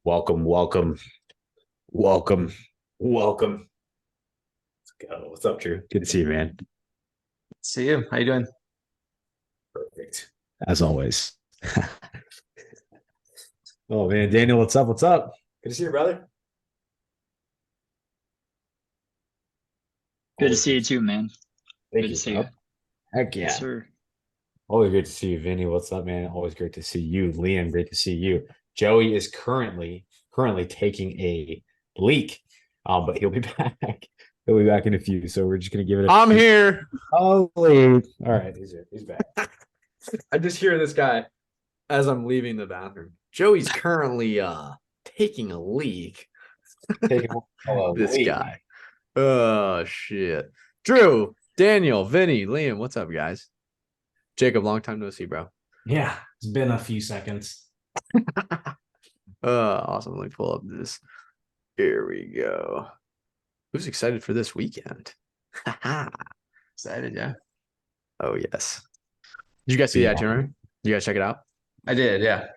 Welcome, welcome, welcome, welcome. Let's go. What's up, Drew? Good to see you, man. See you. How you doing? Perfect. As always. Oh man, Daniel, what's up? What's up? Good to see you, brother. Good to Always see good you to- too, man. Thank Good to you, see you. bro. Heck Yes, yeah. sir. Always great to see you, Vinny. What's up, man? Always great to see you. Liam, great to see you. Joey is currently taking a leak. But he'll be back. He'll be back in a few. So we're just gonna give it a I'm few. here. Holy. All right, he's here. He's back. I just hear this guy as I'm leaving the bathroom. Joey's currently taking a leak. Taking a This leak. guy. Oh shit. Drew, Daniel, Vinny, Liam, what's up, guys? Jacob, long time no see, bro. Yeah, it's been a few seconds. Awesome. Let me pull up this. Here we go. Who's excited for this weekend? Excited, yeah. Oh yes. Did you guys see the itinerary? You guys check it out? I did, yeah.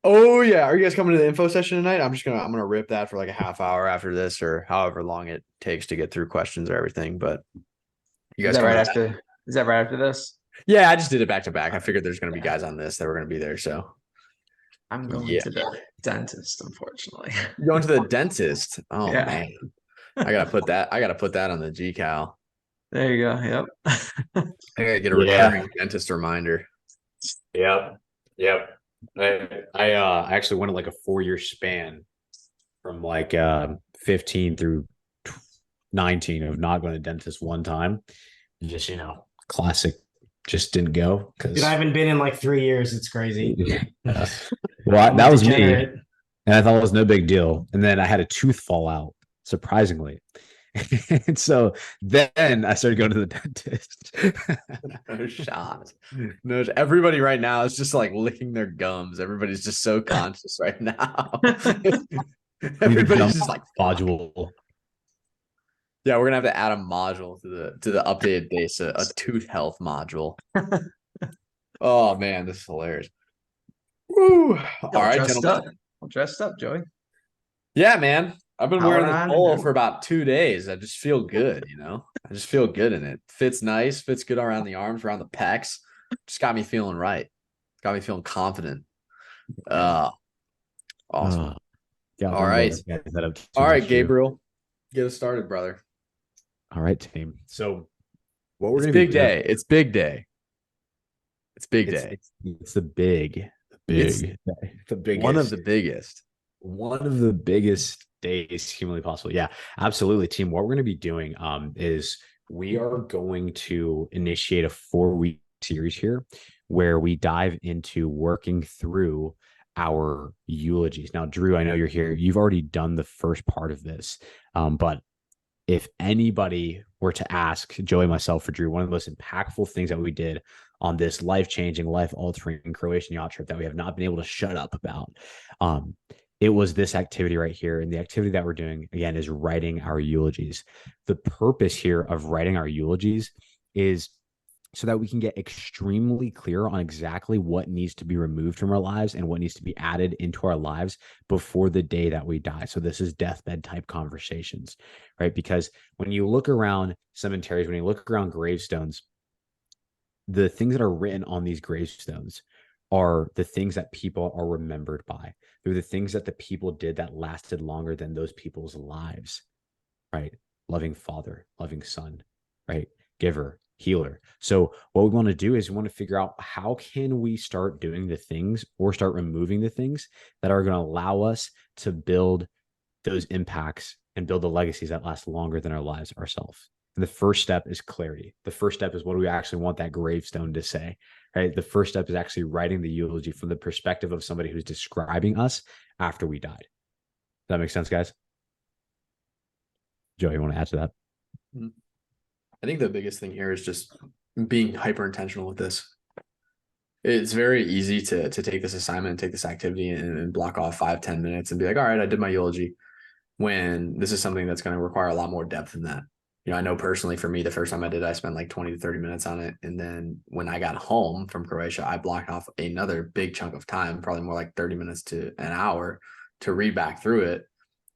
Oh yeah. Are you guys coming to the info session tonight? I'm gonna rip that for like a half hour after this, or however long it takes to get through questions or everything. But you Is guys that right coming to after? Is that right after this? Yeah, I just did it back to back. I figured there's gonna be guys on this that were gonna be there. So I'm going Yeah. to the dentist, unfortunately. you going to the dentist. Oh Yeah. man. I gotta put that on the GCal. There you go. Yep. I gotta get a Yeah. recurring dentist reminder. Yep. Yep. I actually went in like a 4-year span from like 15 through 19 of not going to dentist one time. Just, classic, just didn't go because Dude, I haven't been in like 3 years. It's crazy. well, that was me. Degenerate. And I thought it was no big deal. And then I had a tooth fall out, surprisingly. And so then I started going to the dentist. No shot. No, everybody right now is just like licking their gums. Everybody's just so conscious right now. Everybody's just like module. Yeah, we're gonna have to add a module to the updated base, a tooth health module. Oh man, this is hilarious. Woo. All right, dressed gentlemen. up. All dressed up, Joey. Yeah, man. I've been wearing this Power on. polo for about 2 days. I just feel good, I just feel good in it. Fits nice, fits good around the arms, around the pecs. Just got me feeling right. Got me feeling confident. Awesome. All right. All right, Gabriel. Get us started, brother. All right, team. So what we're It's gonna big be doing- day. It's big day. It's big day. It's the big It's day. The biggest. One of the biggest. One of the biggest days humanly possible. Yeah, absolutely, team. What we're going to be doing is we are going to initiate a 4-week series here where we dive into working through our eulogies. Now, Drew, I know you're here. You've already done the first part of this, but if anybody were to ask Joey, myself, or Drew, one of the most impactful things that we did on this life-changing, life-altering Croatian yacht trip that we have not been able to shut up about, it was this activity right here. And the activity that we're doing, again, is writing our eulogies. The purpose here of writing our eulogies is so that we can get extremely clear on exactly what needs to be removed from our lives and what needs to be added into our lives before the day that we die. So this is deathbed type conversations, right? Because when you look around cemeteries, when you look around gravestones, the things that are written on these gravestones are the things that people are remembered by. They're the things that the people did that lasted longer than those people's lives, right? Loving father, loving son, right? Giver, healer. So what we want to do is we want to figure out how can we start doing the things or start removing the things that are going to allow us to build those impacts and build the legacies that last longer than our lives ourselves. And the first step is clarity. The first step is what do we actually want that gravestone to say, right? The first step is actually writing the eulogy from the perspective of somebody who's describing us after we died. Does that make sense, guys? Joe, you want to add to that? I think the biggest thing here is just being hyper intentional with this. It's very easy to take this assignment, take this activity and block off 5-10 minutes and be like, all right, I did my eulogy, when this is something that's going to require a lot more depth than that. I know personally for me, the first time I did, I spent like 20 to 30 minutes on it. And then when I got home from Croatia, I blocked off another big chunk of time, probably more like 30 minutes to an hour, to read back through it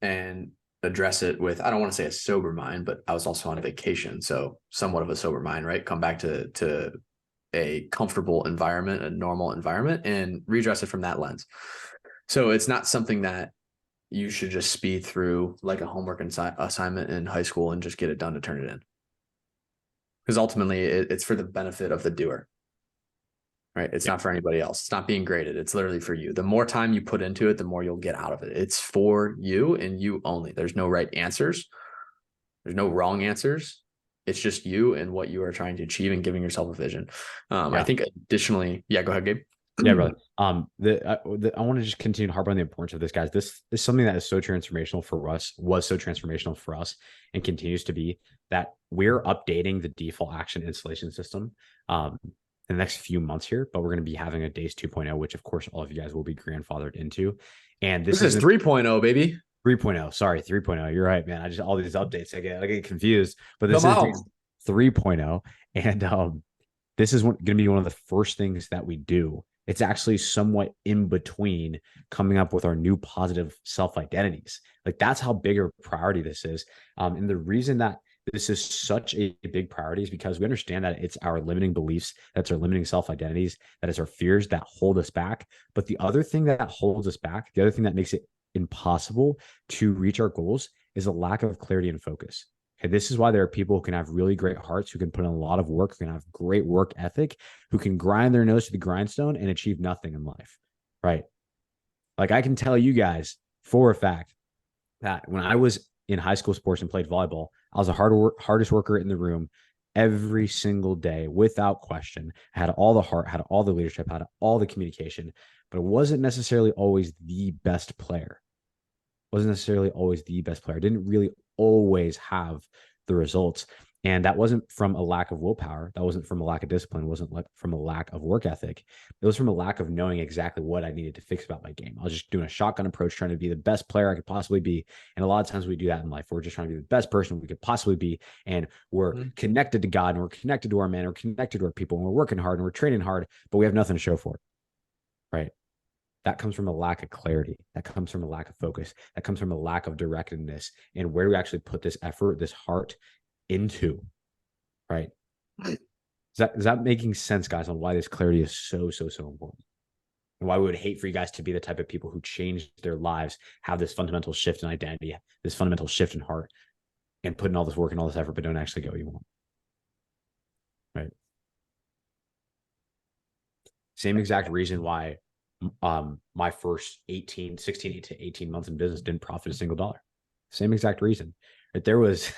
and address it with, I don't want to say a sober mind, but I was also on a vacation, so somewhat of a sober mind, right? Come back to a comfortable environment, a normal environment, and redress it from that lens. So it's not something that you should just speed through like a homework assignment in high school and just get it done to turn it in. Because ultimately it's for the benefit of the doer, right? It's not for anybody else. It's not being graded. It's literally for you. The more time you put into it, the more you'll get out of it. It's for you and you only. There's no right answers. There's no wrong answers. It's just you and what you are trying to achieve and giving yourself a vision. I think additionally, yeah, go ahead, Gabe. Yeah, brother. I want to just continue to harp on the importance of this, guys. This is something that is so transformational for us, was so transformational for us, and continues to be, that we're updating the default action installation system in the next few months here, but we're going to be having a DACE 2.0, which of course all of you guys will be grandfathered into. And this is 3.0, baby. 3.0. Sorry, 3.0. You're right, man. I just, all these updates, I get confused, but this is 3.0. And this is going to be one of the first things that we do. It's actually somewhat in between coming up with our new positive self-identities. Like, that's how big a priority this is. And the reason that this is such a big priority is because we understand that it's our limiting beliefs, that's our limiting self-identities, that is our fears that hold us back. But the other thing that holds us back, the other thing that makes it impossible to reach our goals, is a lack of clarity and focus. Okay, this is why there are people who can have really great hearts, who can put in a lot of work, who can have great work ethic, who can grind their nose to the grindstone and achieve nothing in life, right? Like, I can tell you guys for a fact that when I was in high school sports and played volleyball, I was the hardest worker in the room every single day, without question. I had all the heart, had all the leadership, had all the communication, but it wasn't necessarily always the best player. Wasn't necessarily always the best player. Didn't really always have the results. And that wasn't from a lack of willpower. That wasn't from a lack of discipline. It wasn't from a lack of work ethic. It was from a lack of knowing exactly what I needed to fix about my game. I was just doing a shotgun approach, trying to be the best player I could possibly be. And a lot of times we do that in life. We're just trying to be the best person we could possibly be. And we're connected to God, and we're connected to our men, we're connected to our people, and we're working hard and we're training hard, but we have nothing to show for it. Right? That comes from a lack of clarity. That comes from a lack of focus. That comes from a lack of directedness. And where do we actually put this effort, this heart into, right? Is that making sense, guys, on why this clarity is so important? And why we would hate for you guys to be the type of people who change their lives, have this fundamental shift in identity, this fundamental shift in heart, and put in all this work and all this effort, but don't actually get what you want, right? Same exact reason why my first 16 to 18 months in business didn't profit a single dollar. Same exact reason. Right? There was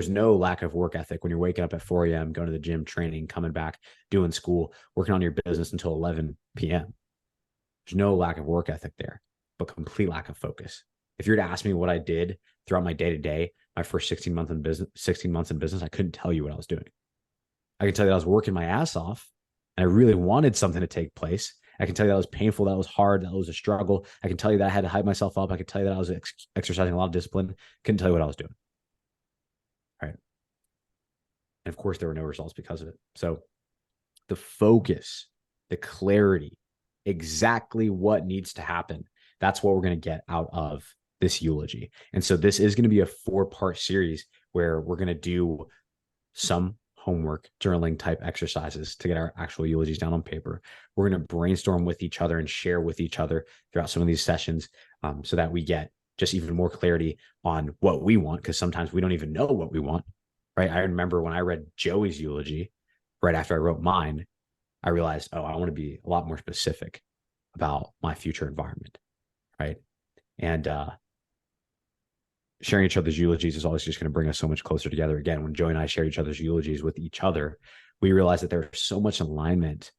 no lack of work ethic when you're waking up at 4 a.m., going to the gym, training, coming back, doing school, working on your business until 11 p.m. There's no lack of work ethic there, but complete lack of focus. If you were to ask me what I did throughout my day-to-day, my first 16 months in business, I couldn't tell you what I was doing. I can tell you that I was working my ass off, and I really wanted something to take place. I can tell you that was painful, that was hard, that was a struggle. I can tell you that I had to hype myself up. I can tell you that I was exercising a lot of discipline. Couldn't tell you what I was doing. Right. And of course, there were no results because of it. So the focus, the clarity, exactly what needs to happen, that's what we're going to get out of this eulogy. And so this is going to be a 4-part series where we're going to do some homework, journaling type exercises to get our actual eulogies down on paper. We're going to brainstorm with each other and share with each other throughout some of these sessions, so that we get just even more clarity on what we want, because sometimes we don't even know what we want, right? I remember when I read Joey's eulogy right after I wrote mine, I realized, oh, I want to be a lot more specific about my future environment, right? And sharing each other's eulogies is always just going to bring us so much closer together. Again, when Joey and I share each other's eulogies with each other, we realized that there's so much alignment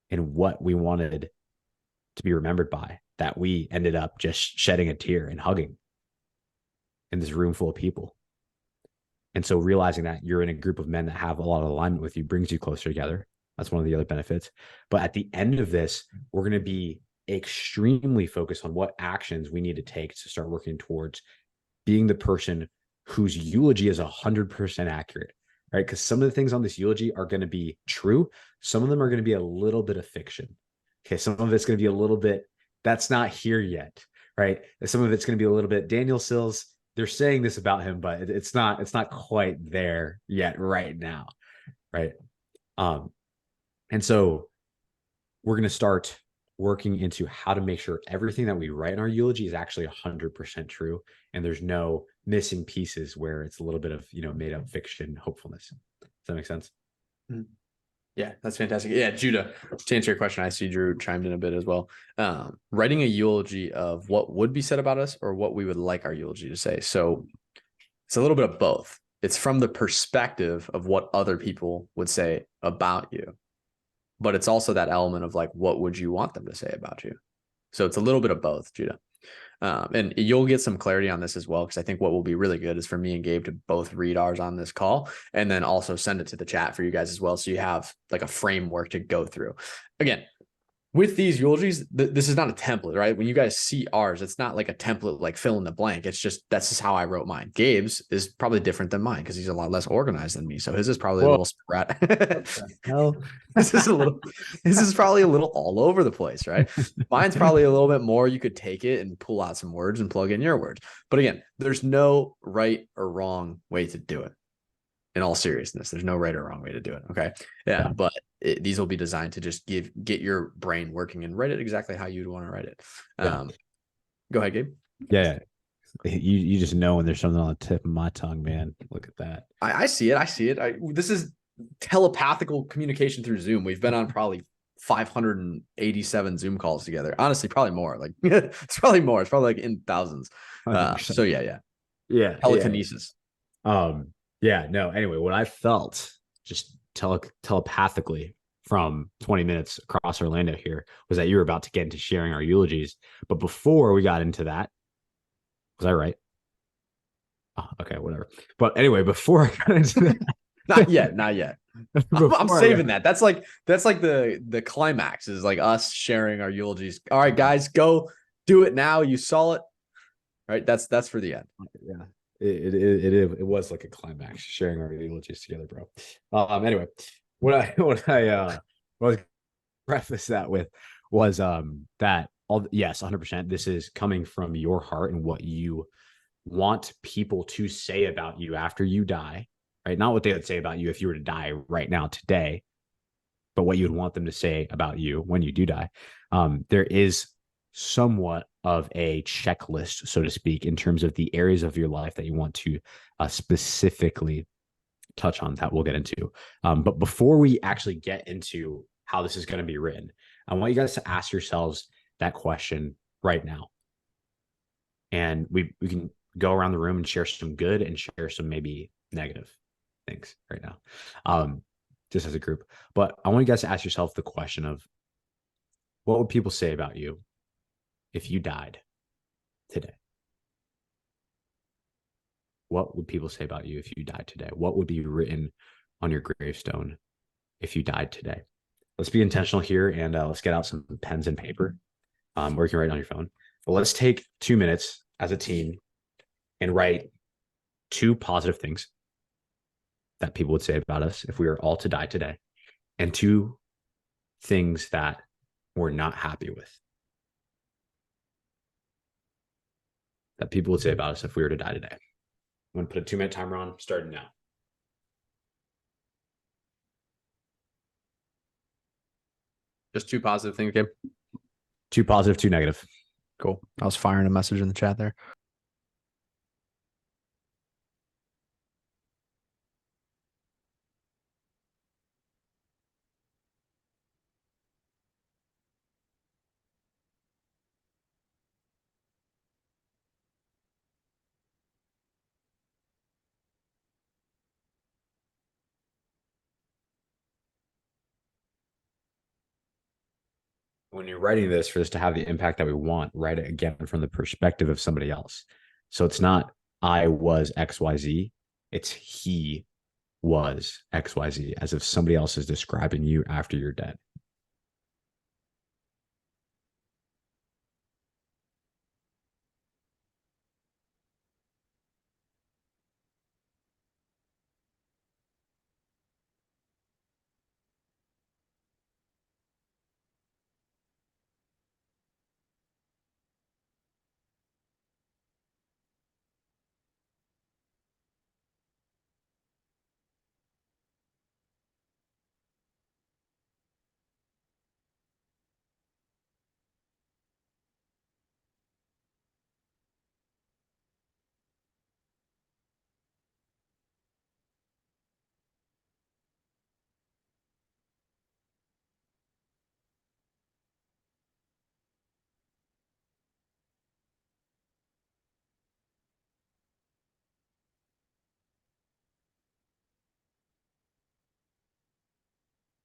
in what we wanted to be remembered by, that we ended up just shedding a tear and hugging in this room full of people. And so realizing that you're in a group of men that have a lot of alignment with you brings you closer together. That's one of the other benefits. But at the end of this, we're going to be extremely focused on what actions we need to take to start working towards being the person whose eulogy is 100% accurate, right? Because some of the things on this eulogy are going to be true. Some of them are going to be a little bit of fiction. Okay. Some of it's going to be a little bit, that's not here yet, right? Some of it's going to be a little bit Daniel Sills. They're saying this about him, but it's not quite there yet right now, right? And so we're going to start working into how to make sure everything that we write in our eulogy is actually 100% true, and there's no missing pieces where it's a little bit of made up fiction hopefulness. Does that make sense? Yeah, that's fantastic. Yeah, Judah, to answer your question, I see Drew chimed in a bit as well. Writing a eulogy of what would be said about us or what we would like our eulogy to say. So it's a little bit of both. It's from the perspective of what other people would say about you, but it's also that element of like, what would you want them to say about you? So it's a little bit of both, Judah. And you'll get some clarity on this as well, because I think what will be really good is for me and Gabe to both read ours on this call and then also send it to the chat for you guys as well. So you have like a framework to go through. Again, with these eulogies, this is not a template, right? When you guys see ours, it's not like a template, like fill in the blank. It's just, that's just how I wrote mine. Gabe's is probably different than mine because he's a lot less organized than me. So his is probably a little spread. Hell, This is probably a little all over the place, right? Mine's probably a little bit more. You could take it and pull out some words and plug in your words. But again, there's no right or wrong way to do it. In all seriousness, there's no right or wrong way to do it. Okay. Yeah. But these will be designed to just get your brain working and write it exactly how you'd want to write it. Go ahead, Gabe. Yeah. You just know when there's something on the tip of my tongue, man. Look at that. I see it. This is telepathical communication through Zoom. We've been on probably 587 Zoom calls together. Honestly, probably more. Like it's probably more. It's probably like in thousands. So yeah. Telekinesis. Yeah. No. Anyway, what I felt just telepathically from 20 minutes across Orlando here was that you were about to get into sharing our eulogies. But before we got into that, was I right? Oh, okay, whatever. But anyway, before I got into that, not yet. I'm saving that. That's like the climax is like us sharing our eulogies. All right, guys, go do it now. You saw it. All right, that's for the end. Yeah. It was like a climax sharing our eulogies together, bro. Anyway, what I was preface that with was that yes, 100%, this is coming from your heart and what you want people to say about you after you die, right? Not what they would say about you if you were to die right now today, but what you would want them to say about you when you do die. There is somewhat of a checklist, so to speak, in terms of the areas of your life that you want to specifically touch on that we'll get into. But before we actually get into how this is going to be written, I want you guys to ask yourselves that question right now. And we can go around the room and share some good and share some maybe negative things right now, just as a group. But I want you guys to ask yourself the question of, what would people say about you if you died today? What would people say about you if you died today? What would be written on your gravestone if you died today? Let's be intentional here and let's get out some pens and paper, or you can write on your phone. But let's take 2 minutes as a team and write 2 positive things that people would say about us if we were all to die today, and 2 things that we're not happy with that people would say about us if we were to die today. I'm going to put a 2-minute timer on, starting now. Just 2 positive things, Gabe. 2 positive, 2 negative. Cool. I was firing a message in the chat there. When you're writing this, for this to have the impact that we want, write it again from the perspective of somebody else. So it's not I was XYZ, it's he was XYZ, as if somebody else is describing you after you're dead.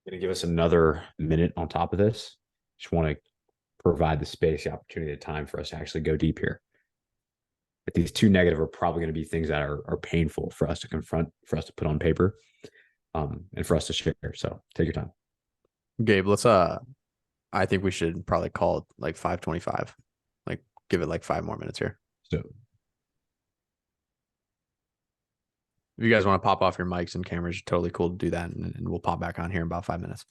Going to give us another minute on top of this. Just want to provide the space, the opportunity, the time for us to actually go deep here. But these two negative are probably going to be things that are painful for us to confront, for us to put on paper, and for us to share. So take your time. Gabe, let's I think we should probably call it like 5:25. Like give it like 5 more minutes here. So If you guys want to pop off your mics and cameras, totally cool to do that, and we'll pop back on here in about 5 minutes.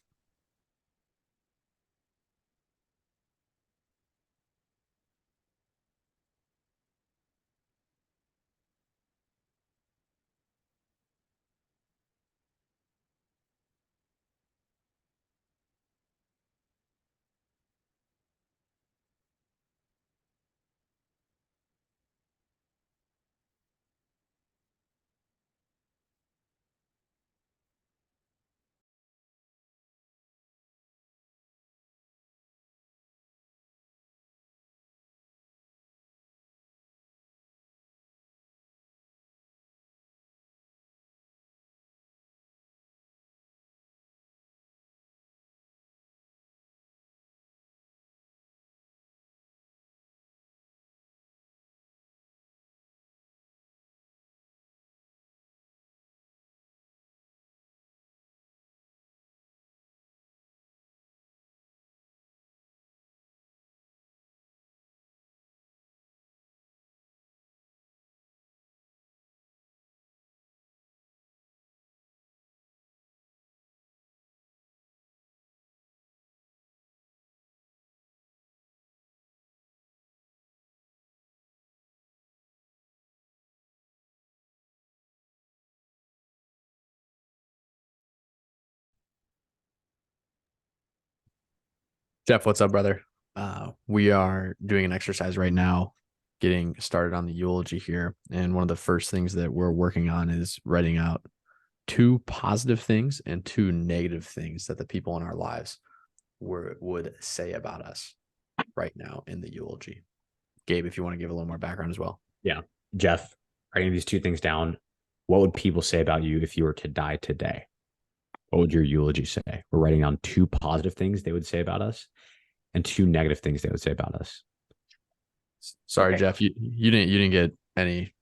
Jeff, what's up, brother? We are doing an exercise right now, getting started on the eulogy here. And one of the first things that we're working on is writing out 2 positive things and 2 negative things that the people in our lives would say about us right now in the eulogy. Gabe, if you want to give a little more background as well. yeah, Jeff, writing these two things down. What would people say about you if you were to die today? What would your eulogy say? We're writing down 2 positive things they would say about us and 2 negative things they would say about us. Sorry, Okay. Jeff, you didn't get any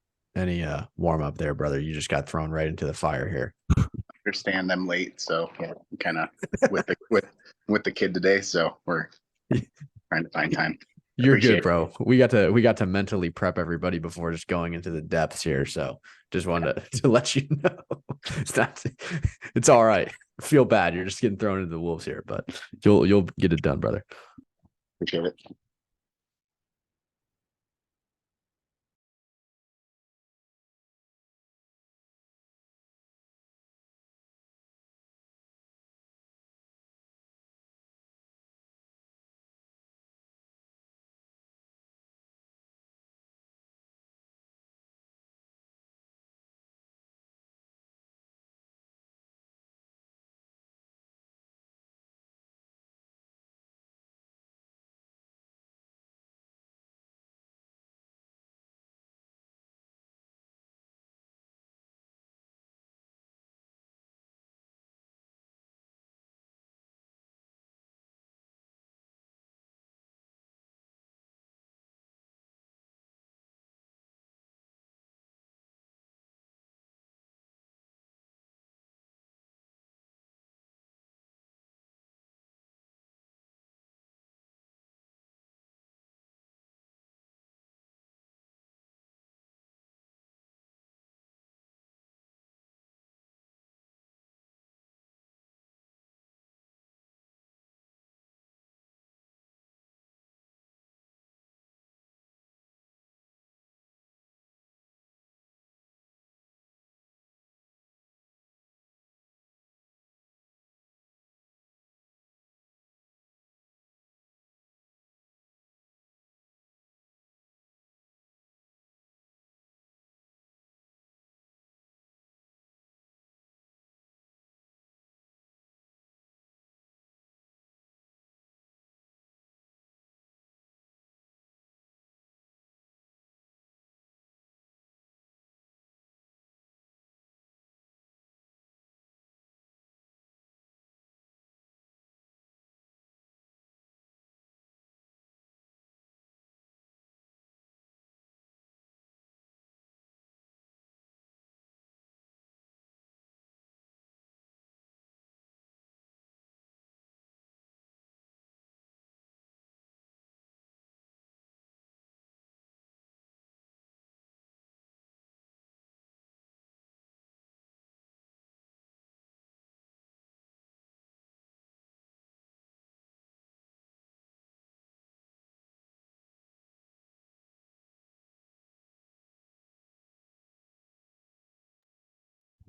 warm up there, brother. You just got thrown right into the fire here. Understand them late, so yeah, kind of with the with the kid today, so we're trying to find time. You're Appreciate good, it. bro. We got to mentally prep everybody before just going into the depths here. So just wanted to let you know it's all right. Feel bad. You're just getting thrown into the wolves here, but you'll get it done, brother. Appreciate it.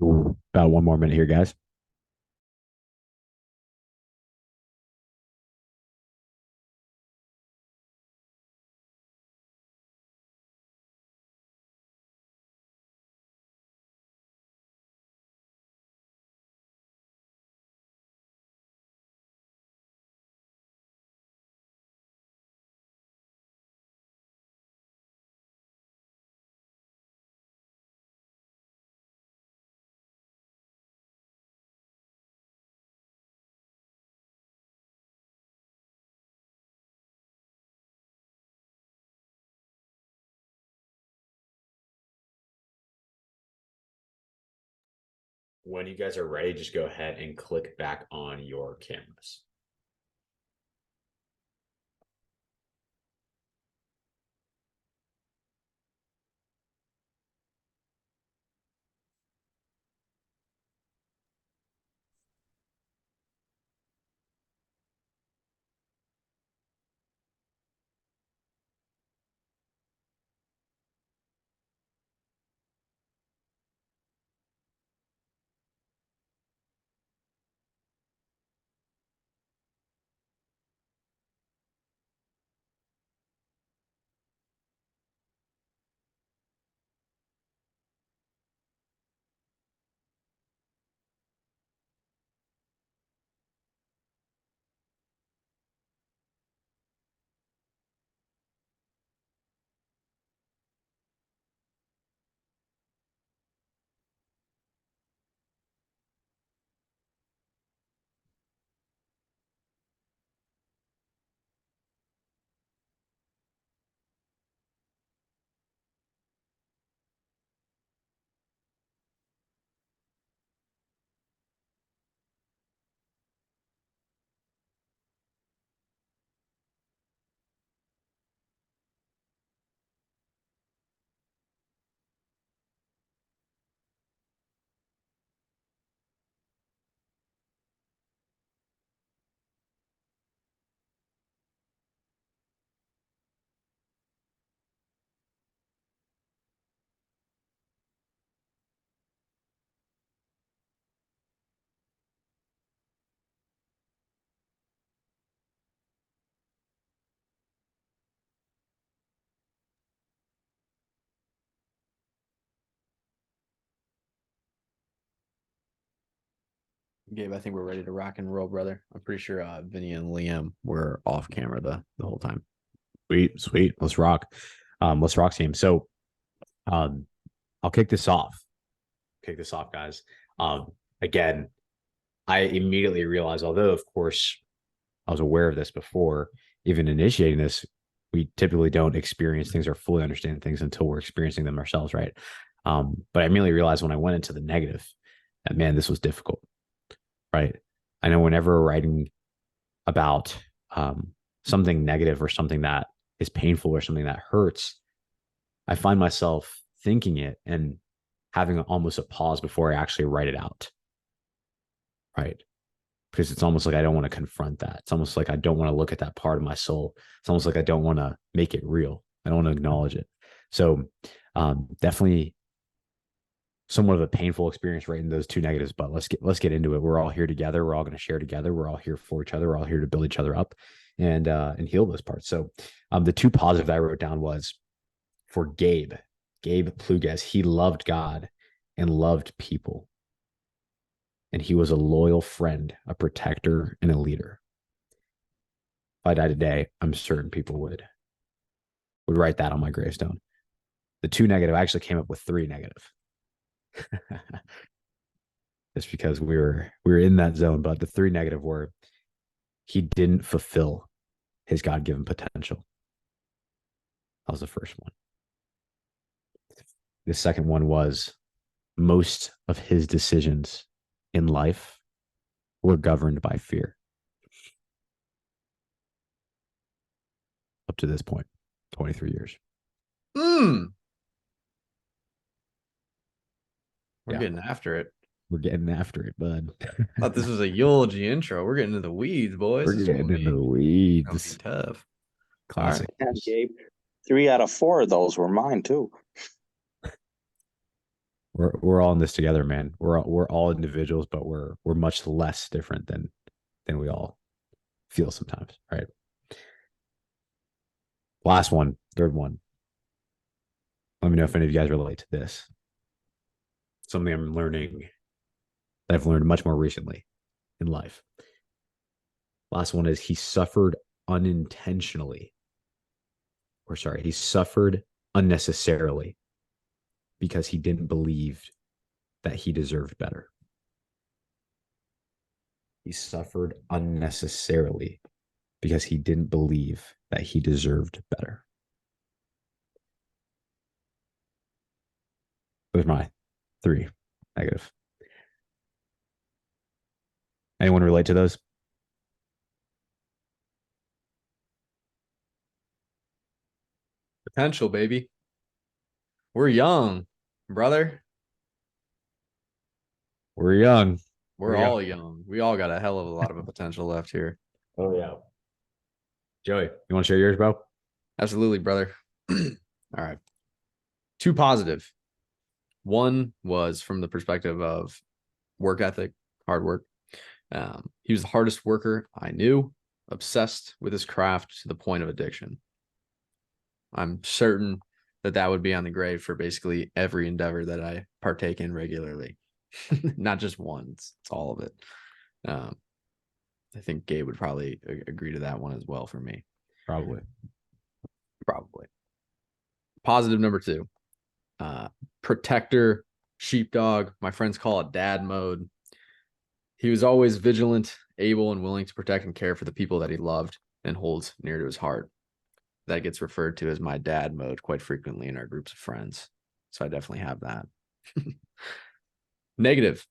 Ooh, about 1 more minute here, guys. When you guys are ready, just go ahead and click back on your cameras. Gabe, I think we're ready to rock and roll, brother. I'm pretty sure Vinny and Liam were off camera the whole time. Sweet, sweet. Let's rock. Let's rock, team. So I'll kick this off. Guys. Again, I immediately realized, although of course I was aware of this before even initiating this, we typically don't experience things or fully understand things until we're experiencing them ourselves, right? But I immediately realized when I went into the negative that, man, this was difficult, right? I know whenever we're writing about something negative or something that is painful or something that hurts, I find myself thinking it and having almost a pause before I actually write it out, right? Because it's almost like I don't want to confront that. It's almost like I don't want to look at that part of my soul. It's almost like I don't want to make it real. I don't want to acknowledge it. So definitely somewhat of a painful experience writing those two negatives, but let's get into it. We're all here together. We're all going to share together. We're all here for each other. We're all here to build each other up and heal those parts. So the two positives I wrote down was for Gabe Pluguez. He loved God and loved people. And he was a loyal friend, a protector, and a leader. If I die today, I'm certain people would write that on my gravestone. The two negative, I actually came up with three negative. Just because we were in that zone, but the three negative were he didn't fulfill his God-given potential. That was the first one. The second one was most of his decisions in life were governed by fear. Up to this point, 23 years. We're Yeah. getting after it. We're getting after it, bud. Thought this was a eulogy intro. We're getting into the weeds, boys. We're This is getting gonna into the be weeds. tough. Classic. And Gabe, 3 out of 4 of those were mine too. We're all in this together, man. We're all individuals, but we're much less different than we all feel sometimes, right? Last one, third one. Let me know if any of you guys relate to this. Something I'm learning that I've learned much more recently in life. Last one is he suffered unintentionally, or sorry, he suffered unnecessarily because he didn't believe that he deserved better. He suffered unnecessarily because he didn't believe that he deserved better. Those are my 3 negative. Anyone relate to those? Potential, baby. We're young, brother. We're young. We're all young. We all got a hell of a lot of potential left here. Oh, yeah. Joey, you want to share yours, bro? Absolutely, brother. All right. 2 positive. One was from the perspective of work ethic, hard work. He was the hardest worker I knew, obsessed with his craft to the point of addiction. I'm certain that would be on the grave for basically every endeavor that I partake in regularly. Not just one, it's all of it. I think Gabe would probably agree to that one as well for me. Probably. Positive number 2. Protector, sheepdog. My friends call it dad mode. He was always vigilant, able, and willing to protect and care for the people that he loved and holds near to his heart. That gets referred to as my dad mode quite frequently in our groups of friends. So I definitely have that. Negative.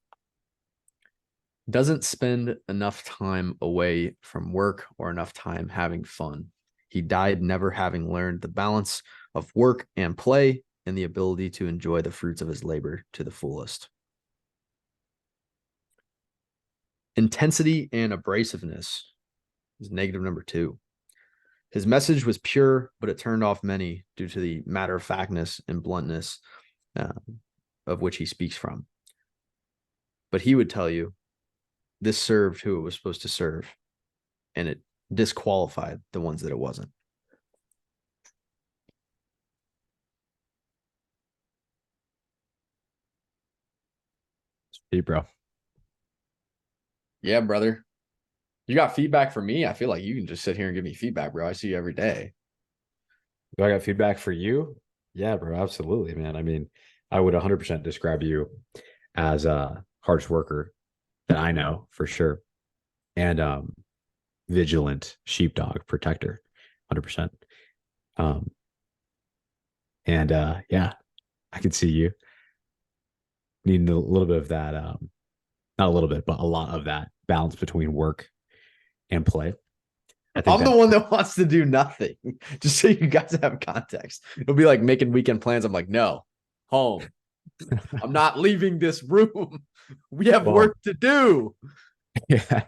Doesn't spend enough time away from work or enough time having fun. He died never having learned the balance of work and play and the ability to enjoy the fruits of his labor to the fullest. Intensity and abrasiveness is negative number 2. His message was pure, but it turned off many due to the matter-of-factness and bluntness of which he speaks from. But he would tell you this served who it was supposed to serve, and it disqualified the ones that it wasn't. Hey, bro. Yeah, brother. You got feedback for me? I feel like you can just sit here and give me feedback, bro. I see you every day. Do I got feedback for you? Yeah, bro. Absolutely, man. I mean, I would 100% describe you as a hardest worker that I know for sure. And vigilant sheepdog protector, 100%. And yeah, I could see you needing a little bit of that, not a little bit, but a lot of that balance between work and play. I'm the one that wants to do nothing. Just so you guys have context. It'll be like making weekend plans. I'm like, no, home. I'm not leaving this room. We have work to do. Yeah.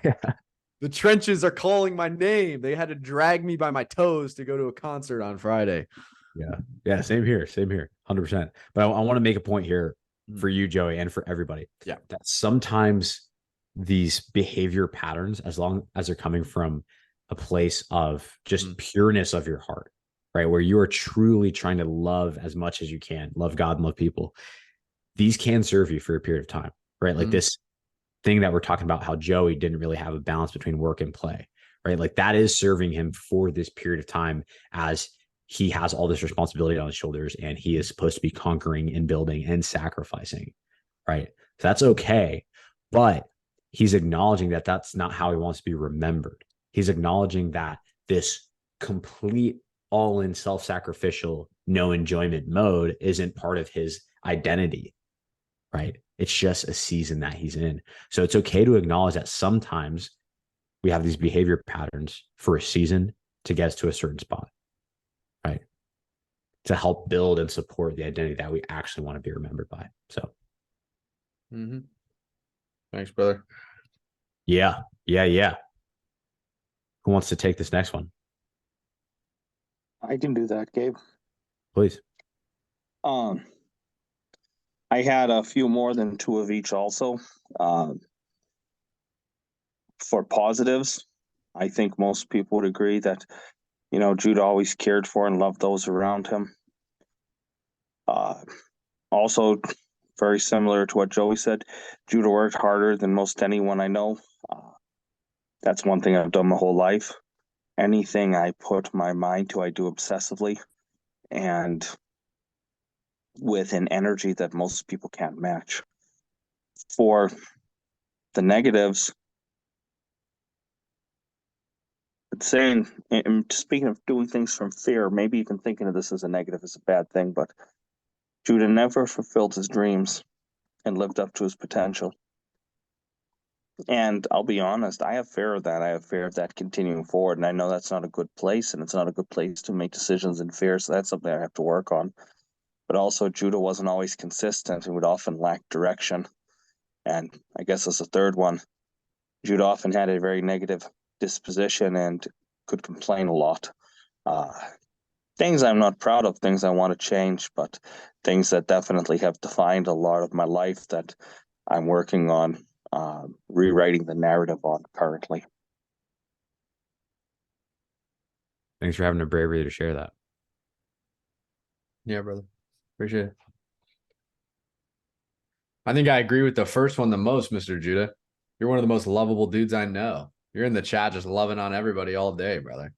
The trenches are calling my name. They had to drag me by my toes to go to a concert on Friday. Yeah. Same here. 100%. But I want to make a point here for you, Joey, and for everybody. Yeah. That sometimes these behavior patterns, as long as they're coming from a place of just pureness of your heart, right? Where you are truly trying to love as much as you can, love God and love people. These can serve you for a period of time, right? Like this thing that we're talking about, how Joey didn't really have a balance between work and play, right? Like that is serving him for this period of time as he has all this responsibility on his shoulders and he is supposed to be conquering and building and sacrificing, right? So that's okay. But he's acknowledging that that's not how he wants to be remembered. He's acknowledging that this complete all-in self-sacrificial, no enjoyment mode isn't part of his identity, right? It's just a season that he's in. So it's okay to acknowledge that sometimes we have these behavior patterns for a season to get us to a certain spot, right? To help build and support the identity that we actually want to be remembered by. So, Thanks, brother. Yeah. Who wants to take this next one? I can do that, Gabe. Please. I I had a few more than two of each also. For positives, I think most people would agree that, Jude always cared for and loved those around him. Also, very similar to what Joey said, Judah worked harder than most anyone I know. That's one thing I've done my whole life. Anything I put my mind to, I do obsessively and with an energy that most people can't match. For the negatives, it's saying, and speaking of doing things from fear, maybe even thinking of this as a negative is a bad thing, but Judah never fulfilled his dreams and lived up to his potential. And I'll be honest, I have fear of that. I have fear of that continuing forward. And I know that's not a good place, and it's not a good place to make decisions in fear. So that's something I have to work on. But also, Judah wasn't always consistent and would often lack direction. And I guess as a third one, Judah often had a very negative disposition and could complain a lot. Things I'm not proud of, things I want to change, but things that definitely have defined a lot of my life that I'm working on rewriting the narrative on currently. Thanks for having the bravery to share that. Yeah, brother. Appreciate it. I think I agree with the first one the most, Mr. Judah. You're one of the most lovable dudes I know. You're in the chat just loving on everybody all day, brother.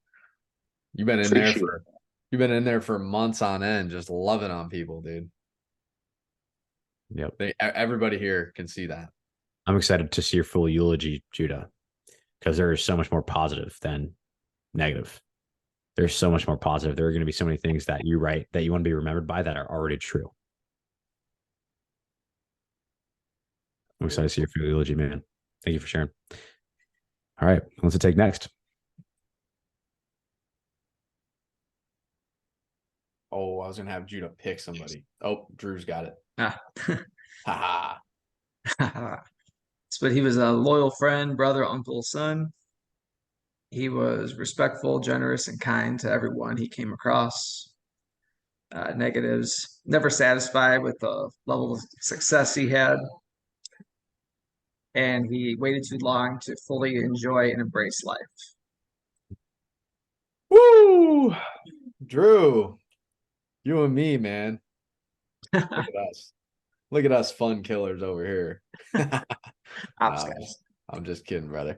You've been in there for months on end, just loving on people, dude. Yep. Everybody here can see that. I'm excited to see your full eulogy, Judah, because there is so much more positive than negative. There's so much more positive. There are going to be so many things that you write that you want to be remembered by that are already true. I'm excited to see your full eulogy, man. Thank you for sharing. All right, let's take next. Oh, I was gonna have Judah pick somebody. Oh, Drew's got it. Ah. Ha But he was a loyal friend, brother, uncle, son. He was respectful, generous, and kind to everyone he came across. Negatives, never satisfied with the level of success he had. And he waited too long to fully enjoy and embrace life. Woo! Drew, you and me, man. Look at us. Look at us fun killers over here. I'm just kidding, brother.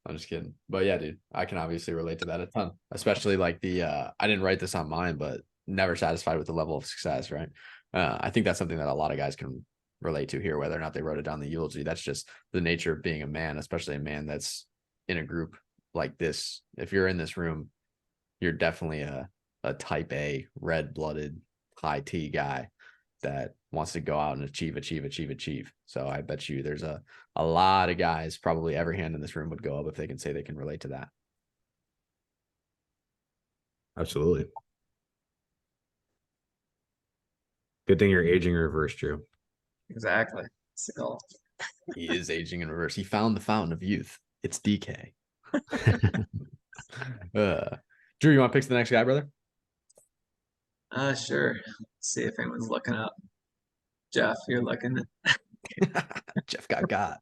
I'm just kidding. But yeah, dude, I can obviously relate to that a ton. Especially like the I didn't write this on mine, but never satisfied with the level of success, right? I think that's something that a lot of guys can relate to here, whether or not they wrote it down in the eulogy. That's just the nature of being a man, especially a man that's in a group like this. If you're in this room, you're definitely a type A, red-blooded, high T guy that wants to go out and achieve. So I bet you there's a lot of guys, probably every hand in this room would go up if they can say they can relate to that. Absolutely. Good thing you're aging in reverse, Drew. Exactly. So, He is aging in reverse. He found the fountain of youth. It's DK. Drew, you want to pick the next guy, brother? sure. Let's see if anyone's looking up. Jeff, you're looking. Jeff got.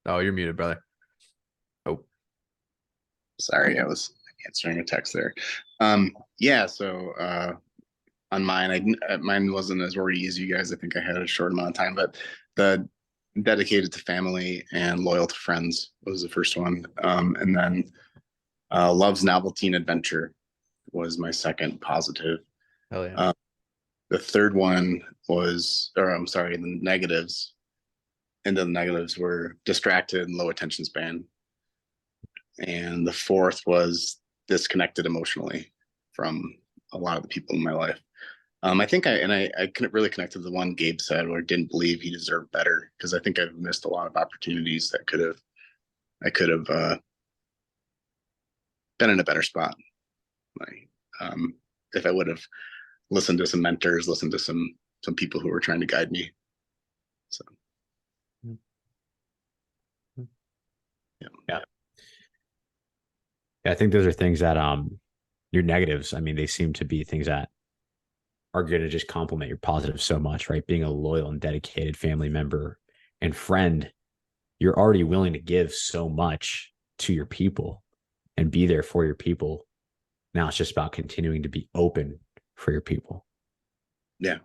Oh, you're muted, brother. Oh, Sorry, I was answering a text there. Yeah, so on mine, mine wasn't as wordy as you guys. I think I had a short amount of time, but the dedicated to family and loyal to friends was the first one. And then loves novelty and adventure was my second positive. hell yeah. The third one was, or I'm sorry, the negatives. And the negatives were distracted and low attention span. And the fourth was disconnected emotionally from a lot of the people in my life. I think I couldn't really connect to the one Gabe said where I didn't believe he deserved better, because I think I've missed a lot of opportunities that I could have been in a better spot. Like, if I would have listened to some mentors, listened to some people who were trying to guide me. So Yeah, I think those are things that your negatives, I mean, they seem to be things that are going to just complement your positives so much, right? Being a loyal and dedicated family member and friend, you're already willing to give so much to your people and be there for your people. Now it's just about continuing to be open for your people. Yeah.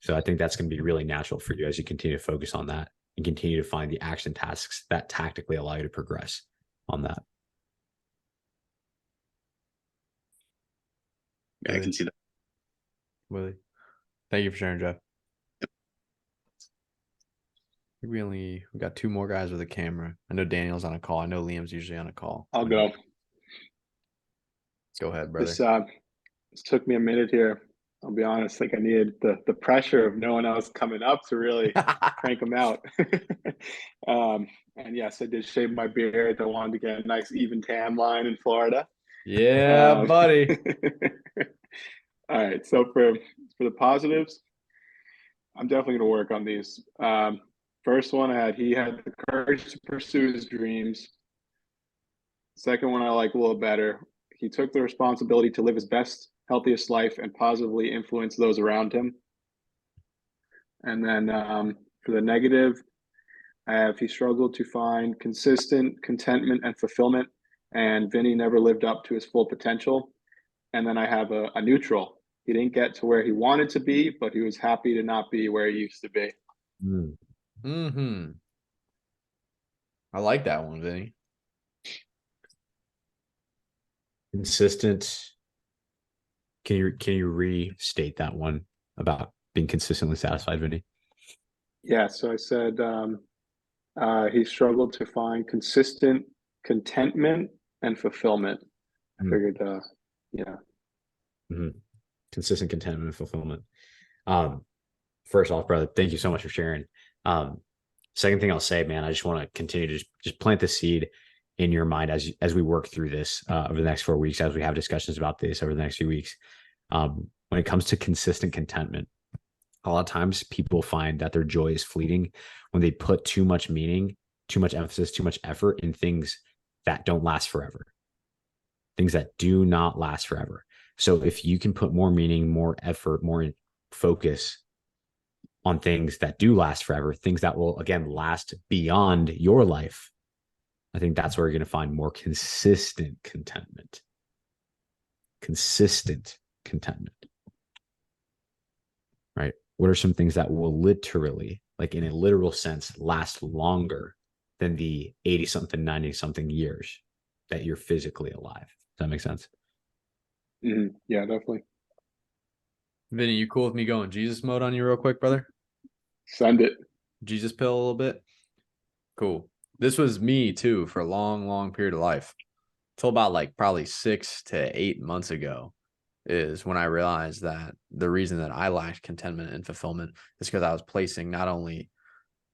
So I think that's going to be really natural for you as you continue to focus on that and continue to find the action tasks that tactically allow you to progress on that. Yeah, I can see that. Willie. Thank you for sharing, Jeff. We got 2 more guys with a camera. I know Daniel's on a call. I know Liam's usually on a call. I'll go. Go ahead, brother. This took me a minute here. I'll be honest. Like I needed the pressure of no one else coming up to really crank them out. And yes, I did shave my beard. I wanted to get a nice even tan line in Florida. Yeah, buddy. All right. So for the positives, I'm definitely going to work on these. First one, he had the courage to pursue his dreams. Second one, I like a little better. He took the responsibility to live his best, healthiest life and positively influence those around him. And then for the negative, he struggled to find consistent contentment and fulfillment, and Vinny never lived up to his full potential. And then I have a neutral. He didn't get to where he wanted to be, but he was happy to not be where he used to be. Mm-hmm. I like that one, Vinny. Consistent. Can you restate that one about being consistently satisfied, Vinny? Yeah, so I said he struggled to find consistent contentment and fulfillment. I figured, yeah. Consistent contentment and fulfillment. First off, brother, thank you so much for sharing. Second thing I'll say, man, I just want to continue to just plant the seed in your mind as we work through this over the next 4 weeks, as we have discussions about this over the next few weeks. When it comes to consistent contentment, a lot of times people find that their joy is fleeting when they put too much meaning, too much emphasis, too much effort in things that don't last forever, things that do not last forever. So if you can put more meaning, more effort, more focus on things that do last forever, things that will, again, last beyond your life, I think that's where you're going to find more consistent contentment. Consistent contentment. Right? What are some things that will literally, like in a literal sense, last longer than the 80-something, 90-something years that you're physically alive? Does that make sense? Mm-hmm. Yeah, definitely. Vinny, you cool with me going Jesus mode on you real quick, brother? Send it. Jesus pill a little bit? Cool. This was me too for a long, long period of life. Till about like probably 6 to 8 months ago is when I realized that the reason that I lacked contentment and fulfillment is because I was placing not only,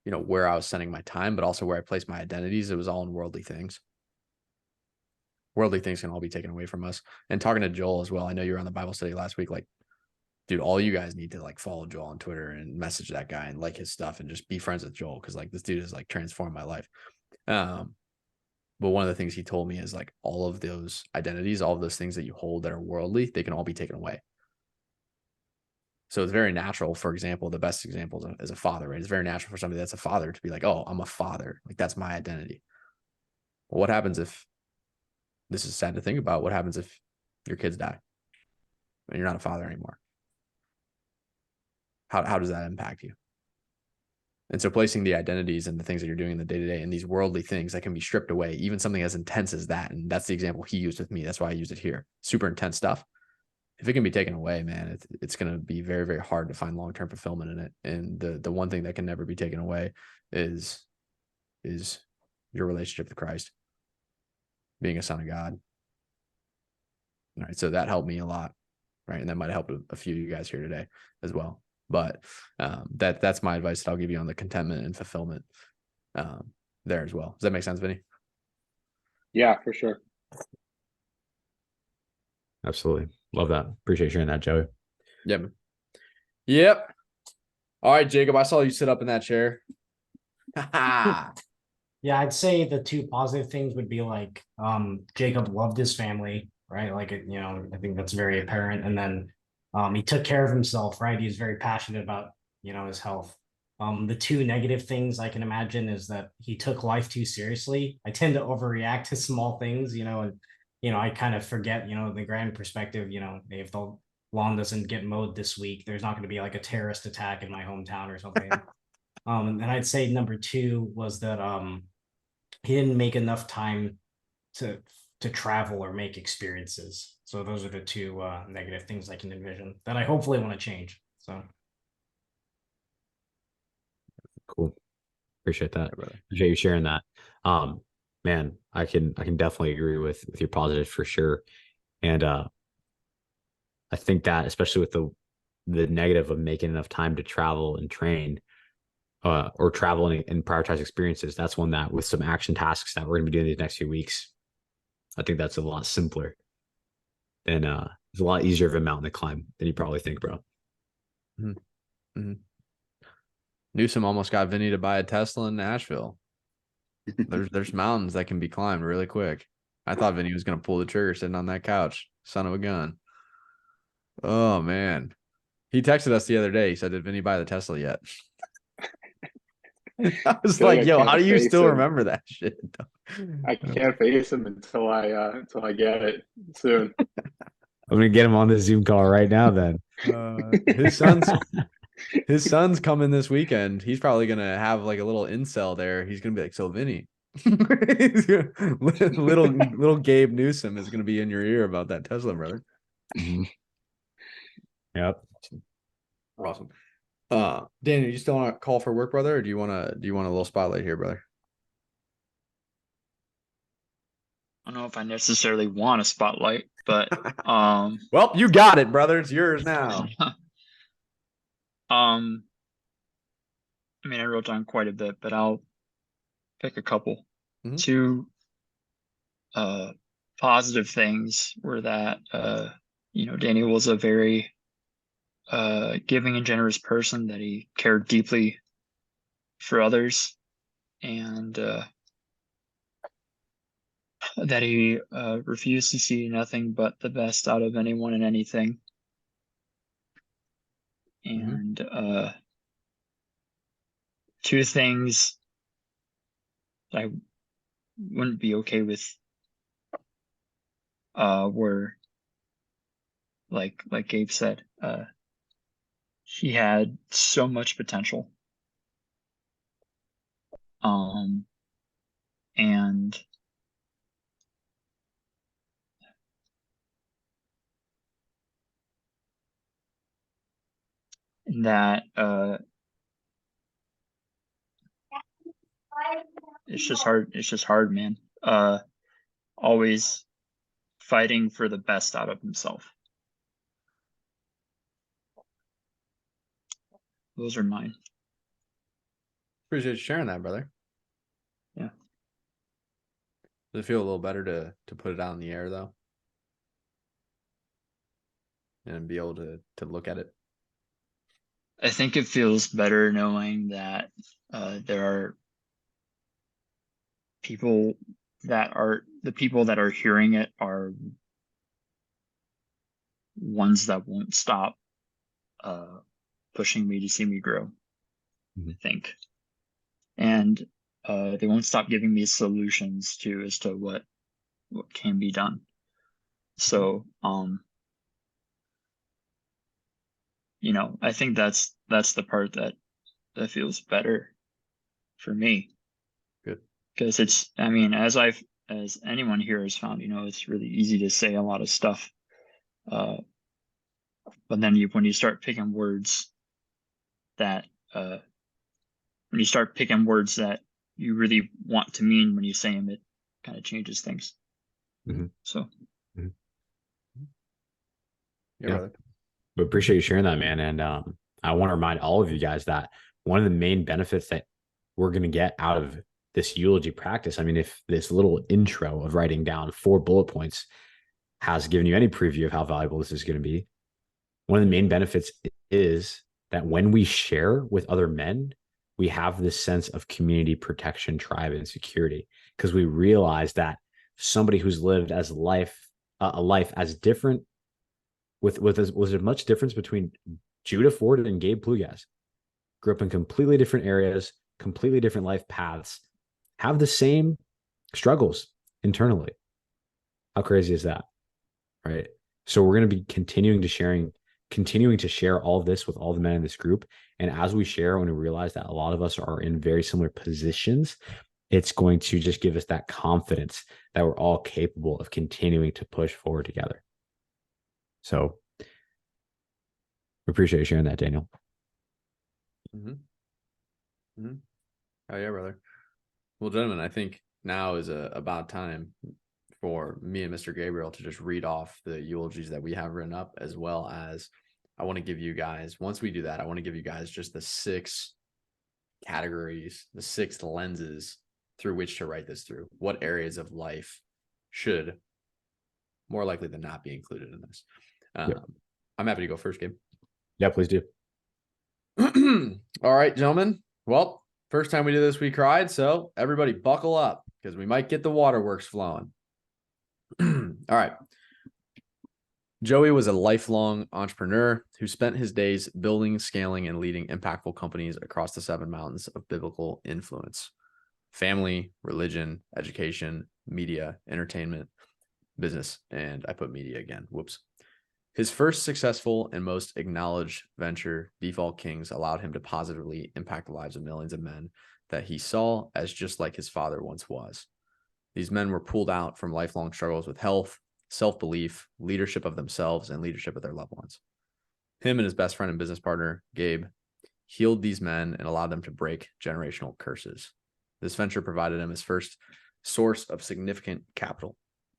where I was spending my time, but also where I placed my identities. It was all in worldly things. Worldly things can all be taken away from us. And talking to Joel as well, I know you were on the Bible study last week. Like, dude, all you guys need to like follow Joel on Twitter and message that guy and like his stuff and just be friends with Joel, because like this dude has like transformed my life. But one of the things he told me is like all of those identities, all of those things that you hold that are worldly, they can all be taken away. So it's very natural. For example, the best example is a father, right? It's very natural for somebody that's a father to be like, oh, I'm a father. Like that's my identity. Well, what happens if, this is sad to think about, what happens if your kids die and you're not a father anymore? How does that impact you? And so placing the identities and the things that you're doing in the day-to-day and these worldly things that can be stripped away, even something as intense as that. And that's the example he used with me. That's why I use it here. Super intense stuff. If it can be taken away, man, it's going to be very, very hard to find long-term fulfillment in it. And the one thing that can never be taken away is your relationship with Christ, being a son of God. All right. So that helped me a lot. Right. And that might help a few of you guys here today as well. But that's my advice that I'll give you on the contentment and fulfillment there as well. Does that make sense, Vinny? Yeah, for sure. Absolutely. Love that. Appreciate sharing that, Joey. Yep. All right, Jacob, I saw you sit up in that chair. Yeah, I'd say the two positive things would be like Jacob loved his family. right? Like, I think that's very apparent. And then he took care of himself, right? He's very passionate about, his health. The two negative things I can imagine is that he took life too seriously. I tend to overreact to small things, and I kind of forget, the grand perspective. If the lawn doesn't get mowed this week, there's not going to be like a terrorist attack in my hometown or something. And I'd say number two was that he didn't make enough time to travel or make experiences. So those are the two negative things I can envision that I hopefully want to change. So Cool. Appreciate that. Appreciate you sharing that. Man, I can definitely agree with your positive for sure. And I think that especially with the negative of making enough time to travel and train, or travel and prioritize experiences, that's one that with some action tasks that we're going to be doing these next few weeks, I think that's a lot simpler and it's a lot easier of a mountain to climb than you probably think, bro. Mm-hmm. Mm-hmm. Newsom almost got Vinny to buy a Tesla in Nashville. There's mountains that can be climbed really quick. I thought Vinny was going to pull the trigger sitting on that couch. Son of a gun. Oh, man. He texted us the other day. He said, did Vinny buy the Tesla yet? I was like, yo, how do you still remember that shit? I can't face him until I get it soon. I'm going to get him on the Zoom call right now then. His son's coming this weekend. He's probably going to have like a little incel there. He's going to be like, so Vinny, little Gabe Newsom is going to be in your ear about that Tesla, brother. Mm-hmm. Yep. Awesome. Daniel, you still want to call for work, brother, or do you want a little spotlight here, brother? I don't know if I necessarily want a spotlight, but well, you got it, brother. It's yours now. I mean, I wrote down quite a bit, but I'll pick a couple. Mm-hmm. Two positive things were that Daniel was a very giving and generous person, that he cared deeply for others, and that he refused to see nothing but the best out of anyone and anything. And two things I wouldn't be okay with were like Gabe said, he had so much potential. And that it's just hard, man. Always fighting for the best out of himself. Those are mine. Appreciate you sharing that, brother. Yeah. Does it feel a little better to put it out in the air though? And be able to look at it? I think it feels better knowing that there are people that are hearing it are ones that won't stop pushing me to see me grow. I think, and they won't stop giving me solutions as to what can be done. So I think that's the part that feels better for me. Good. Because it's, I mean, as anyone here has found, it's really easy to say a lot of stuff. But then when you start picking words that you really want to mean when you say them, it kind of changes things. Mm-hmm. So. Mm-hmm. Yeah. But appreciate you sharing that, man. And I want to remind all of you guys that one of the main benefits that we're going to get out of this eulogy practice, I mean, if this little intro of writing down 4 bullet points has given you any preview of how valuable this is going to be, one of the main benefits is that when we share with other men, we have this sense of community protection, tribe, and security, because we realize that somebody who's lived as life a life as different was there much difference between Judah Ford and Gabe Plugas? Grew up in completely different areas, completely different life paths, have the same struggles internally. How crazy is that? Right. So we're going to be continuing to share all of this with all the men in this group. And as we share, when we realize that a lot of us are in very similar positions, it's going to just give us that confidence that we're all capable of continuing to push forward together. So we appreciate you sharing that, Daniel. Oh yeah, brother. Well, gentlemen, I think now is about time for me and Mr. Gabriel to just read off the eulogies that we have written up, as well as I want to give you guys, once we do that, I want to give you guys just the 6 categories, the 6 lenses through which to write this through. What areas of life should more likely than not be included in this? I'm happy to go first, Gabe. Yeah, please do. All right, gentlemen. Well, first time we did this, we cried. So everybody buckle up because we might get the waterworks flowing. All right. Joey was a lifelong entrepreneur who spent his days building, scaling, and leading impactful companies across the 7 mountains of biblical influence: family, religion, education, media, entertainment, business. And I put media again. Whoops. His first successful and most acknowledged venture, Default Kings, allowed him to positively impact the lives of millions of men that he saw as just like his father once was. These men were pulled out from lifelong struggles with health, self-belief, leadership of themselves, and leadership of their loved ones. Him and his best friend and business partner, Gabe, healed these men and allowed them to break generational curses. This venture provided him his first source of significant capital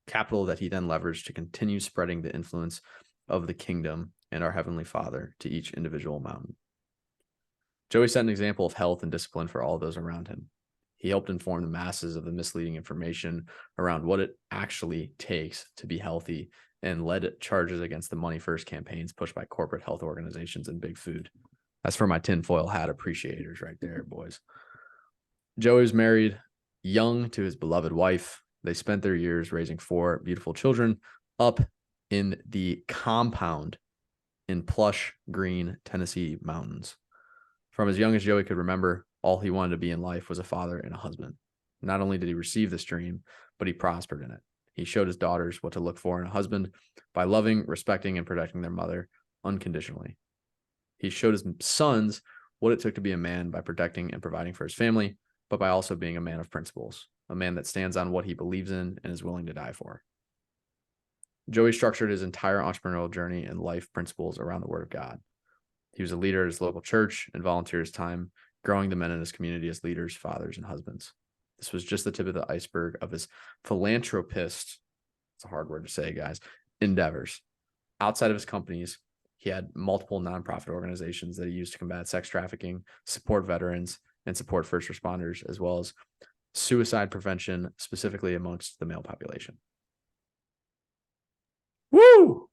that he then leveraged to continue spreading the influence of the kingdom and our Heavenly Father to each individual mountain. Joey set an example of health and discipline for all those around him. He helped inform the masses of the misleading information around what it actually takes to be healthy and led charges against the Money First campaigns pushed by corporate health organizations and big food. That's for my tinfoil hat appreciators right there, boys. Joey was married young to his beloved wife. They spent their years raising 4 beautiful children up in the compound in plush green Tennessee mountains. From as young as Joey could remember, all he wanted to be in life was a father and a husband. Not only did he receive this dream, but he prospered in it. He showed his daughters what to look for in a husband by loving, respecting, and protecting their mother unconditionally. He showed his sons what it took to be a man by protecting and providing for his family, but by also being a man of principles, a man that stands on what he believes in and is willing to die for. Joey structured his entire entrepreneurial journey and life principles around the Word of God. He was a leader at his local church and volunteered his time growing the men in his community as leaders, fathers, and husbands. This was just the tip of the iceberg of his philanthropist, it's a hard word to say, guys, endeavors. Outside of his companies, he had multiple nonprofit organizations that he used to combat sex trafficking, support veterans, and support first responders, as well as suicide prevention, specifically amongst the male population. Woo!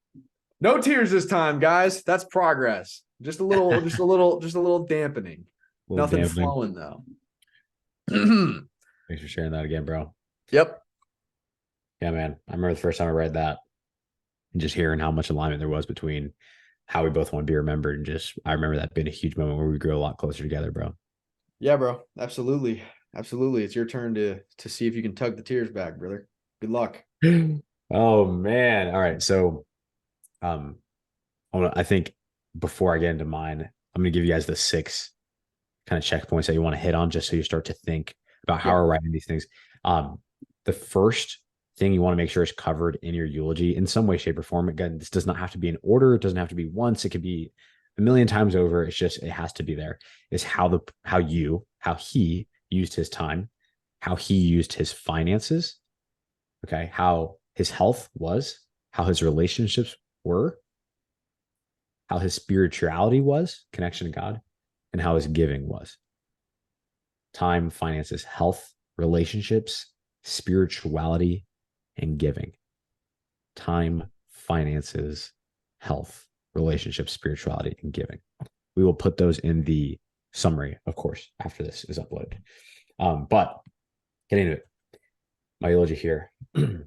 No tears this time, guys. That's progress. Just a little dampening. Nothing flowing though. Thanks for sharing that again, bro. Yep. Yeah, man. I remember the first time I read that and just hearing how much alignment there was between how we both want to be remembered, and just I remember that being a huge moment where we grew a lot closer together, bro. Yeah, bro. Absolutely. It's your turn to see if you can tug the tears back, brother. Good luck. Oh man. All right. So I think before I get into mine, I'm gonna give you guys the 6 kind of checkpoints that you want to hit on, just so you start to think about how we're writing these things. The first thing you want to make sure is covered in your eulogy in some way, shape, or form. Again, this does not have to be in order. It doesn't have to be once. It could be a million times over. It's just, it has to be there. Is how he used his time, how he used his finances, okay, how his health was, how his relationships were, how his spirituality was, connection to God, and how his giving was. Time, finances, health, relationships, spirituality, and giving. Time, finances, health, relationships, spirituality, and giving. We will put those in the summary, of course, after this is uploaded. But getting into it, my eulogy here. Gabe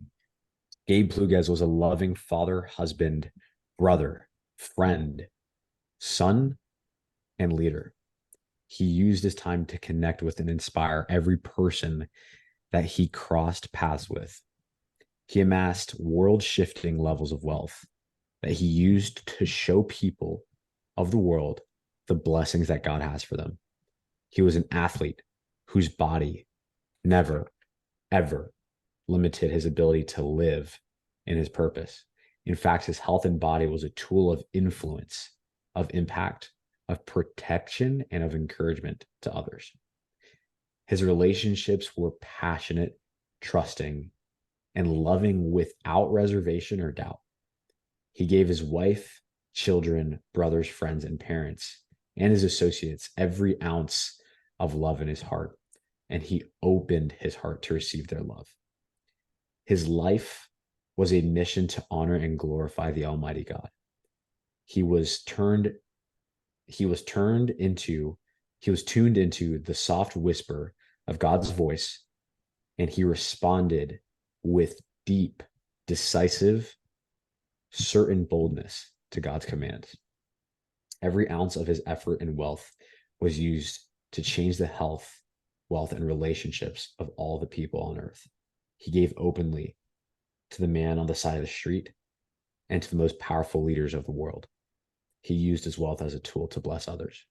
Gabe Pluguez was a loving father, husband, brother, friend, son, and leader. He used his time to connect with and inspire every person that he crossed paths with. He amassed world shifting levels of wealth that he used to show people of the world the blessings that God has for them. He was an athlete whose body never, ever limited his ability to live in his purpose. In fact, his health and body was a tool of influence, of impact, of protection, and of encouragement to others. His relationships were passionate, trusting, and loving without reservation or doubt. He gave his wife, children, brothers, friends, and parents, and his associates every ounce of love in his heart, and he opened his heart to receive their love. His life was a mission to honor and glorify the Almighty God. He was tuned into the soft whisper of God's voice, and he responded with deep, decisive, certain boldness to God's commands. Every ounce of his effort and wealth was used to change the health, wealth, and relationships of all the people on earth. He gave openly to the man on the side of the street and to the most powerful leaders of the world. He used his wealth as a tool to bless others.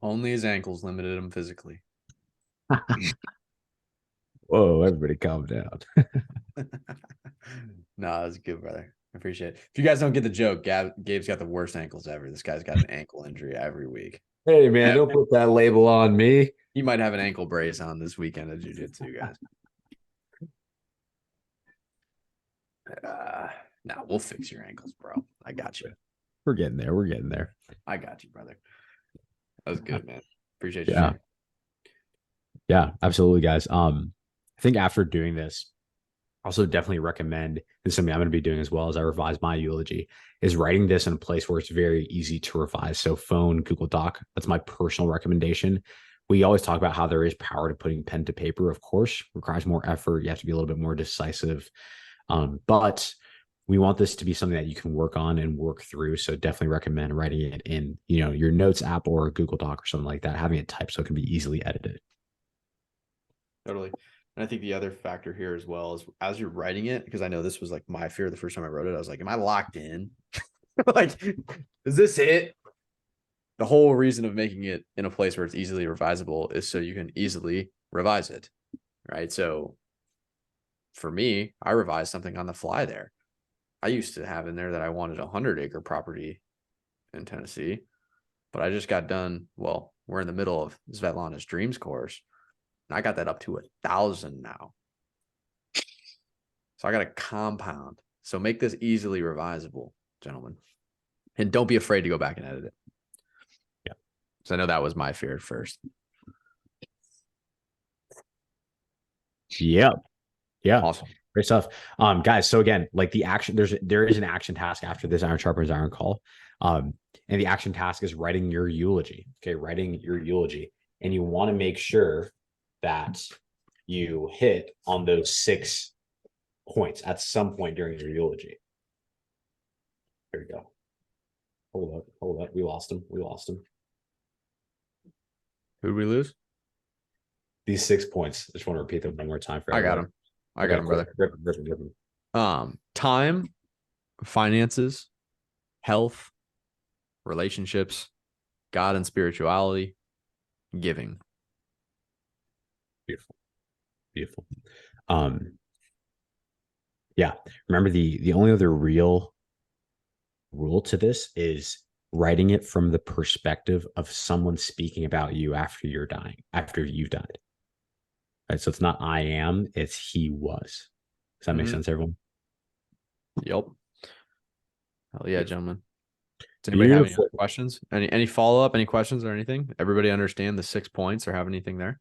Only his ankles limited him physically. Whoa, everybody calm down. No, that's good, brother. I appreciate it. If you guys don't get the joke, Gabe's got the worst ankles ever. This guy's got an ankle injury every week. Hey, man, don't put that label on me. He might have an ankle brace on this weekend of jiu-jitsu, guys. Nah, we'll fix your ankles, bro. I got you. We're getting there. We're getting there. I got you, brother. That was good, man. Appreciate you. Yeah. Yeah, absolutely, guys. I think after doing this, also definitely recommend, and something I'm going to be doing as well as I revise my eulogy, is writing this in a place where it's very easy to revise. So phone, Google Doc, that's my personal recommendation. We always talk about how there is power to putting pen to paper, of course, requires more effort. You have to be a little bit more decisive. But we want this to be something that you can work on and work through. So definitely recommend writing it in, your notes app or a Google Doc or something like that, having it typed so it can be easily edited. Totally. And I think the other factor here as well is as you're writing it, because I know this was like my fear the first time I wrote it, I was like, am I locked in? Like, is this it? The whole reason of making it in a place where it's easily revisable is so you can easily revise it, right? So for me, I revised something on the fly there. I used to have in there that I wanted a 100-acre property in Tennessee, but I just got done. Well, we're in the middle of Svetlana's Dreams course. And I got that up to 1,000 now. So I got a compound. So make this easily revisable, gentlemen. And don't be afraid to go back and edit it. Yeah. So I know that was my fear at first. Yep. Yeah. Awesome. Great stuff. Guys, so again, like the action, there is an action task after this Iron Sharpens Iron call. And the action task is writing your eulogy. Okay, writing your eulogy. And you want to make sure that you hit on those 6 points at some point during your eulogy. There you go. Hold up. We lost him. Who did we lose? These 6 points. I just want to repeat them one more time for everybody. I got him, brother. Rip him. Time, finances, health, relationships, God and spirituality, giving. Beautiful. Yeah. Remember the only other real rule to this is writing it from the perspective of someone speaking about you after you've died. Right. So it's not I am, it's he was. Does that make sense, everyone? Yep. Hell yeah, gentlemen. Does anybody have any other questions? Any follow-up, any questions or anything? Everybody understand the 6 points or have anything there?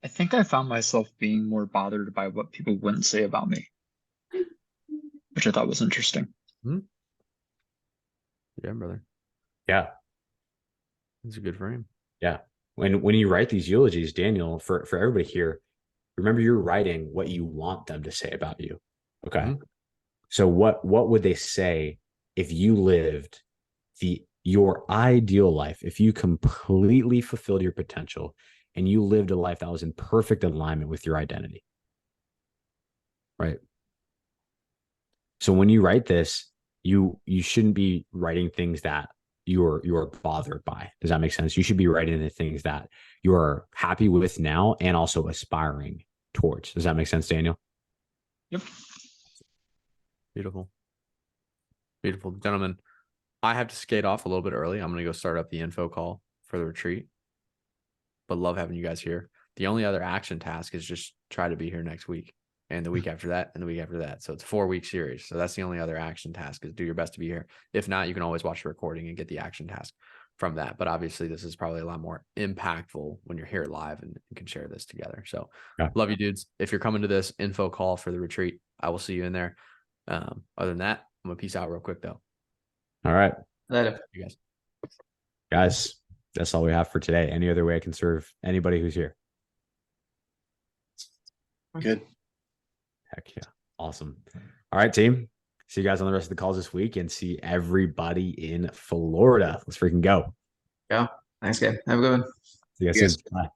I think I found myself being more bothered by what people wouldn't say about me, which I thought was interesting. Yeah, brother. Yeah. That's a good frame. Yeah. When you write these eulogies, Daniel, for everybody here, remember you're writing what you want them to say about you. Okay. Mhm. So what would they say if you lived your ideal life, if you completely fulfilled your potential and you lived a life that was in perfect alignment with your identity? Right. So when you write this, you shouldn't be writing things that you're bothered by. Does that make sense? You should be writing the things that you're happy with now and also aspiring towards. Does that make sense, Daniel? Yep. Beautiful. Beautiful. Gentlemen, I have to skate off a little bit early. I'm going to go start up the info call for the retreat. But love having you guys here. The only other action task is just try to be here next week and the week after that and the week after that. So it's a 4-week series. So that's the only other action task, is do your best to be here. If not, you can always watch the recording and get the action task from that. But obviously this is probably a lot more impactful when you're here live and can share this together. So love you, dudes. If you're coming to this info call for the retreat, I will see you in there. Other than that, I'm gonna peace out real quick though. All right. Later. You Guys, that's all we have for today. Any other way I can serve anybody who's here? Good. Heck yeah. Awesome. All right, team. See you guys on the rest of the calls this week, and see everybody in Florida. Let's freaking go. Thanks, Gabe. Have a good one. See you guys Yes. soon. Bye.